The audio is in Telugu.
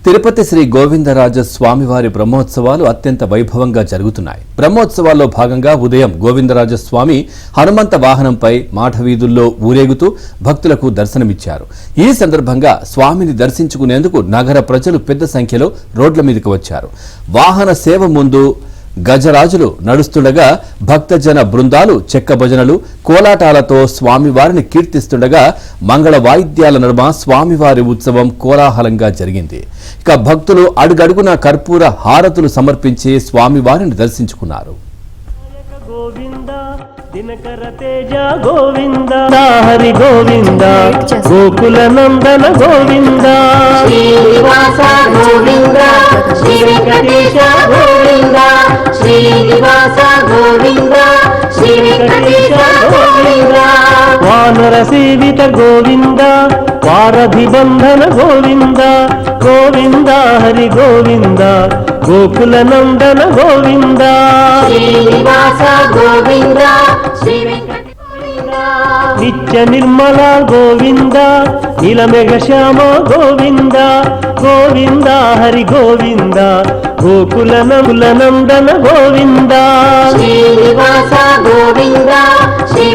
తిరుపతి శ్రీ గోవిందరాజ స్వామివారి బ్రహ్మోత్సవాలు అత్యంత వైభవంగా జరుగుతున్నాయి. బ్రహ్మోత్సవాల్లో భాగంగా ఉదయం గోవిందరాజ స్వామి హనుమంత వాహనంపై మాఠవీధుల్లో ఊరేగుతూ భక్తులకు దర్శనమిచ్చారు. ఈ సందర్భంగా స్వామిని దర్శించుకునేందుకు నగర ప్రజలు పెద్ద సంఖ్యలో రోడ్ల మీదకు వచ్చారు. వాహన సేవ ముందు గజరాజులు నడుస్తుండగా భక్తజన బృందాలు చెక్క భజనలు కోలాటాలతో స్వామివారిని కీర్తిస్తుండగా మంగళ వాయిద్యాల నడుమ స్వామివారి ఉత్సవం కోలాహలంగా జరిగింది. ఇక భక్తులు అడుగడుగున కర్పూర హారతులు సమర్పించి స్వామివారిని దర్శించుకున్నారు. दिनकर तेज गोविंद हरि गोविंद गोकुल नंदन गोविंद श्रीनिवास गोविंद श्री वेंकटेश गोविंद श्रीनिवास गोविंद श्री वेंकटेश गोविंद वानर सेवित गोविंद वारधि बंधन गोविंद गोविंद हरि गोविंद गोकुल नंदन गोविंद श्रीनिवास गोविंद श्री नित्य निर्मल गोविंद नीलमेघ श्याम गोविंद गोविंद हरि गोविंद गोकुल नंदन गोविंद श्रीनिवास गोविंद श्री